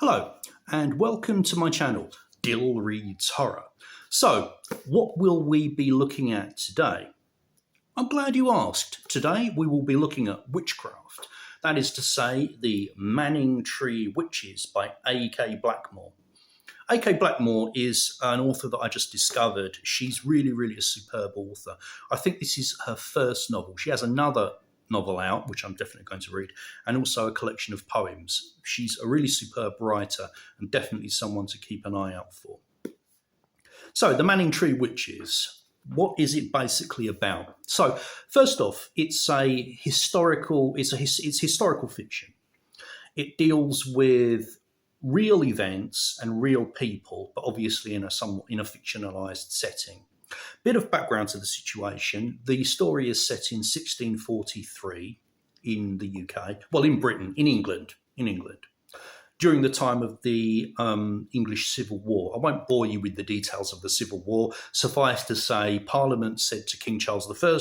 Hello, and welcome to my channel, Dill Reads Horror. So, what will we be looking at today? I'm glad you asked. Today we will be looking at witchcraft. That is to say, the Manningtree Witches by A.K. Blackmore. A.K. Blackmore is an author that I just discovered. She's really a superb author. I think this is her first novel. She has another novel out, which I'm definitely going to read, and also a collection of poems. She's a really superb writer and definitely someone to keep an eye out for. So, the Manningtree Witches, what is it basically about? So, first off, it's historical fiction. It deals with real events and real people, but obviously in a fictionalized setting. Bit of background to the situation. The story is set in 1643 in the UK, well, in Britain, in England, during the time of the English Civil War. I won't bore you with the details of the Civil War. Suffice to say, Parliament said to King Charles I,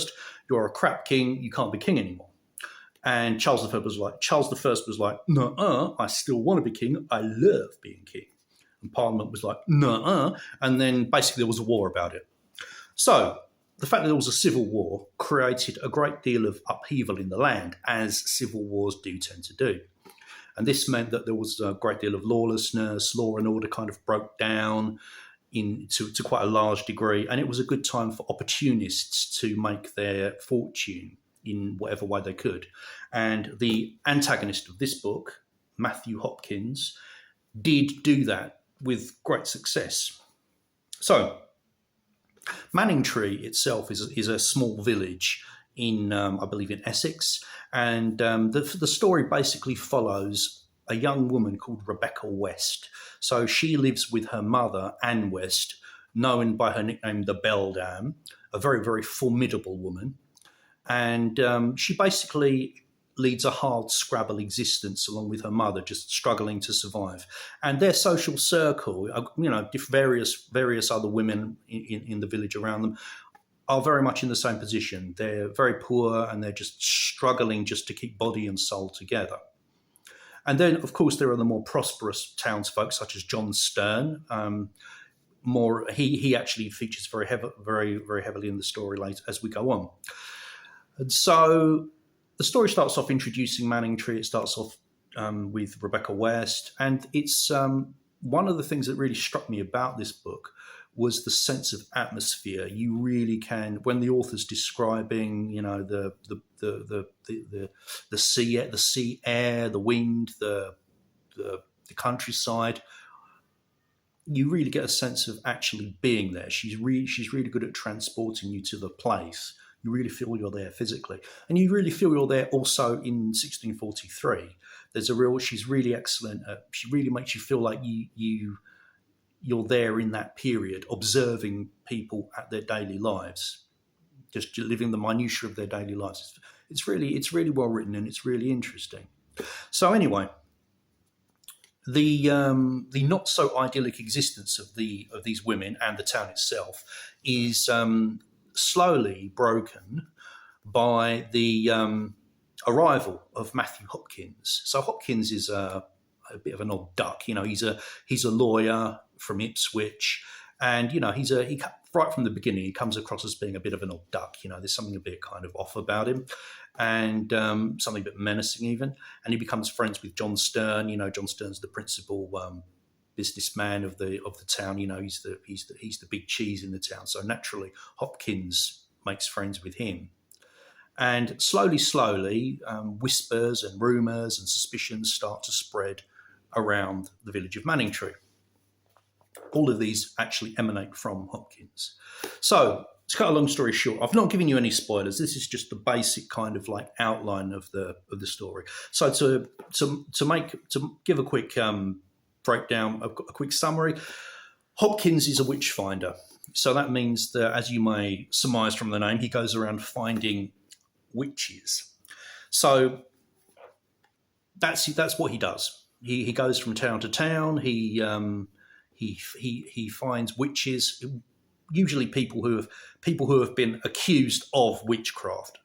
"You're a crap king, you can't be king anymore." And Charles I was like, "No, I still want to be king. I love being king." And Parliament was like, "No," and then basically there was a war about it. So the fact that there was a civil war created a great deal of upheaval in the land, as civil wars do tend to do. And this meant that there was a great deal of lawlessness, law and order kind of broke down to quite a large degree. And it was a good time for opportunists to make their fortune in whatever way they could. And the antagonist of this book, Matthew Hopkins, did do that with great success. So, Manningtree itself is a small village in, I believe, in Essex, and the story basically follows a young woman called Rebecca West. So she lives with her mother, Anne West, known by her nickname the Beldam, a very formidable woman, and she basically leads a hard scrabble existence along with her mother, just struggling to survive. And their social circle, various other women in the village around them, are very much in the same position. They're very poor and they're just struggling just to keep body and soul together. And then, of course, there are the more prosperous townsfolk, such as John Stern. He actually features very heavily in the story later as we go on. And so the story starts off introducing Manningtree. It starts off with Rebecca West. And it's one of the things that really struck me about this book was the sense of atmosphere. You really can, when the author's describing, the sea air, the wind, the countryside, you really get a sense of actually being there. She's really good at transporting you to the place. You really feel you're there physically. And you really feel you're there also in 1643. She's really excellent. She really makes you feel like you're there in that period, observing people at their daily lives, just living the minutiae of their daily lives. It's really well written and it's really interesting. So anyway, the not so idyllic existence of these women and the town itself is slowly broken by the arrival of Matthew Hopkins. So Hopkins is a bit of an odd duck. He's a lawyer from Ipswich, and right from the beginning he comes across as being a bit of an odd duck. There's something a bit kind of off about him, and something a bit menacing even. And he becomes friends with John Stern. John Stern's the principal businessman of the town. He's the big cheese in the town. So naturally, Hopkins makes friends with him. And slowly, whispers and rumours and suspicions start to spread around the village of Manningtree. All of these actually emanate from Hopkins. So, to cut a long story short, I've not given you any spoilers. This is just the basic kind of like outline of the story. So, to give a quick breakdown, a quick summary, Hopkins is a witchfinder. So that means that, as you may surmise from the name, he goes around finding witches. So that's what he does. He goes from town to town. He finds witches, usually people who have been accused of witchcraft.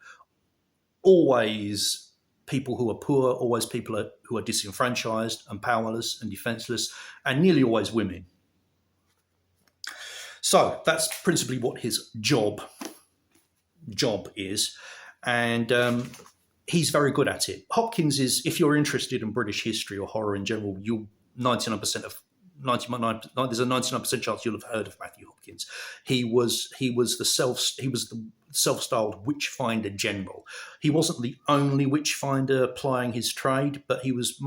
Always people who are poor, always people who are disenfranchised and powerless and defenseless, and nearly always women. So that's principally what his job is, and he's very good at it. Hopkins is, if you're interested in British history or horror in general, there's a 99% chance you'll have heard of Matthew Hopkins. He was the self-styled Witchfinder General. He wasn't the only Witchfinder plying his trade, but he was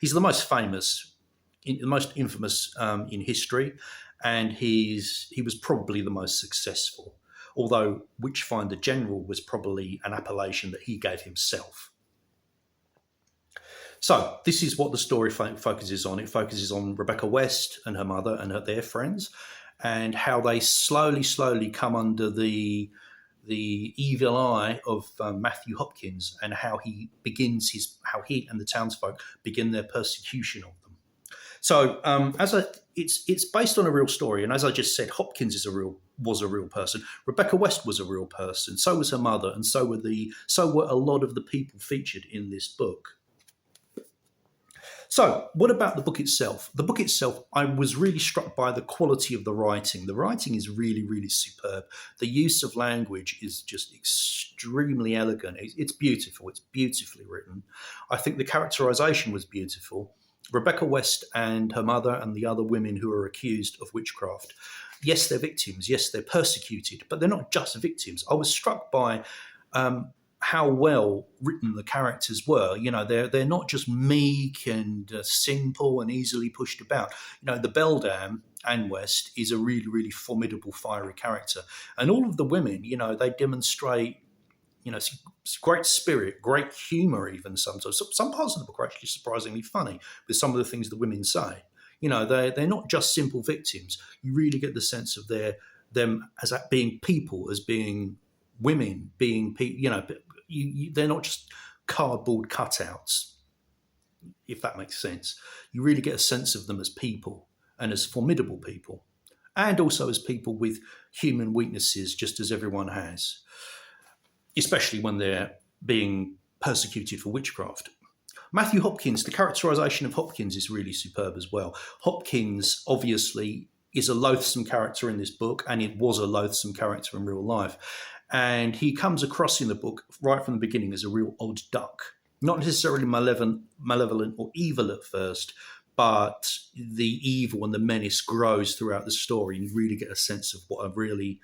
he's the most famous, the most infamous in history, and he was probably the most successful. Although Witchfinder General was probably an appellation that he gave himself. So this is what the story focuses on. It focuses on Rebecca West and her mother and their friends, and how they slowly come under the evil eye of Matthew Hopkins, and how he and the townsfolk begin their persecution of them. So it's based on a real story, and as I just said, Hopkins was a real person. Rebecca West was a real person. So was her mother, and so were a lot of the people featured in this book. So, what about the book itself? The book itself, I was really struck by the quality of the writing. The writing is really, really superb. The use of language is just extremely elegant. It's beautiful. It's beautifully written. I think the characterization was beautiful. Rebecca West and her mother and the other women who are accused of witchcraft, yes, they're victims. Yes, they're persecuted, but they're not just victims. I was struck by how well written the characters were. You know, they're not just meek and simple and easily pushed about. You know, the beldam, Anne West, is a really, really formidable, fiery character. And all of the women, you know, they demonstrate, you know, great spirit, great humour even sometimes. Some parts of the book are actually surprisingly funny with some of the things the women say. You know, they're not just simple victims. You really get the sense of them as being people, as being women, being people, you know, they're not just cardboard cutouts, if that makes sense. You really get a sense of them as people, and as formidable people, and also as people with human weaknesses, just as everyone has, especially when they're being persecuted for witchcraft. Matthew Hopkins, the characterization of Hopkins is really superb as well. Hopkins, obviously, is a loathsome character in this book, and it was a loathsome character in real life. And he comes across in the book right from the beginning as a real odd duck. Not necessarily malevolent or evil at first, but the evil and the menace grows throughout the story. You really get a sense of what a really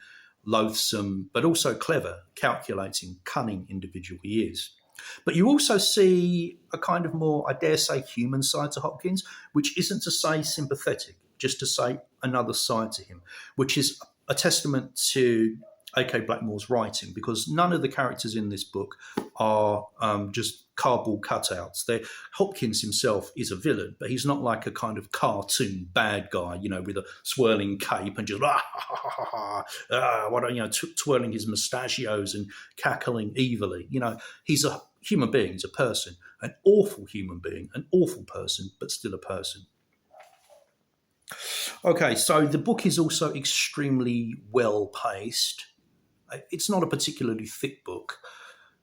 loathsome, but also clever, calculating, cunning individual he is. But you also see a kind of more, I dare say, human side to Hopkins, which isn't to say sympathetic, just to say another side to him, which is a testament to A.K. Blackmore's writing, because none of the characters in this book are just cardboard cutouts. Hopkins himself is a villain, but he's not like a kind of cartoon bad guy, you know, with a swirling cape and just twirling his mustachios and cackling evilly. You know, he's a human being, he's a person, an awful human being, an awful person, but still a person. Okay, so the book is also extremely well paced. It's not a particularly thick book.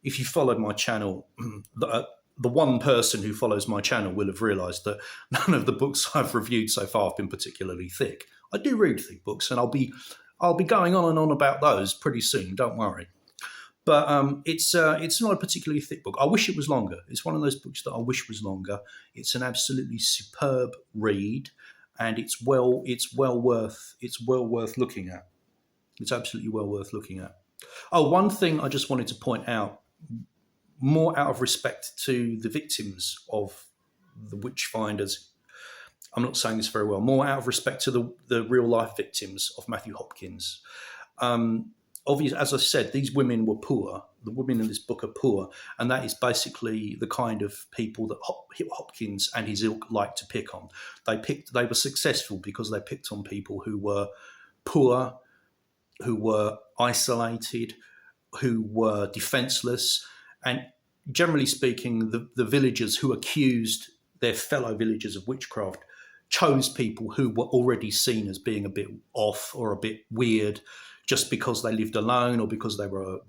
If you followed my channel, the one person who follows my channel will have realised that none of the books I've reviewed so far have been particularly thick. I do read thick books, and I'll be going on and on about those pretty soon. Don't worry. But it's not a particularly thick book. I wish it was longer. It's one of those books that I wish was longer. It's an absolutely superb read, and it's well worth looking at. It's absolutely well worth looking at. Oh, one thing I just wanted to point out, more out of respect to the victims of the Witchfinders. I'm not saying this very well. More out of respect to the real life victims of Matthew Hopkins. Obviously, as I said, these women were poor. The women in this book are poor, and that is basically the kind of people that Hopkins and his ilk like to pick on. They were successful because they picked on people who were poor, who were isolated, who were defenseless, and generally speaking, the villagers who accused their fellow villagers of witchcraft chose people who were already seen as being a bit off or a bit weird, just because they lived alone, or because they were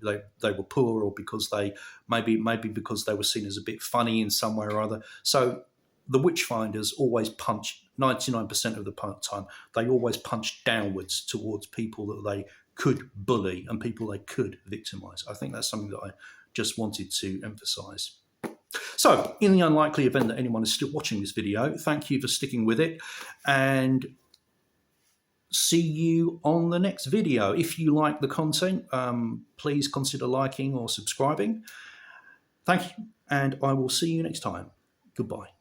poor, or because they maybe because they were seen as a bit funny in some way or other. So the Witchfinders always punch 99% of the time. They always punch downwards towards people that they could bully and people they could victimise. I think that's something that I just wanted to emphasise. So, in the unlikely event that anyone is still watching this video, thank you for sticking with it, and see you on the next video. If you like the content, please consider liking or subscribing. Thank you, and I will see you next time. Goodbye.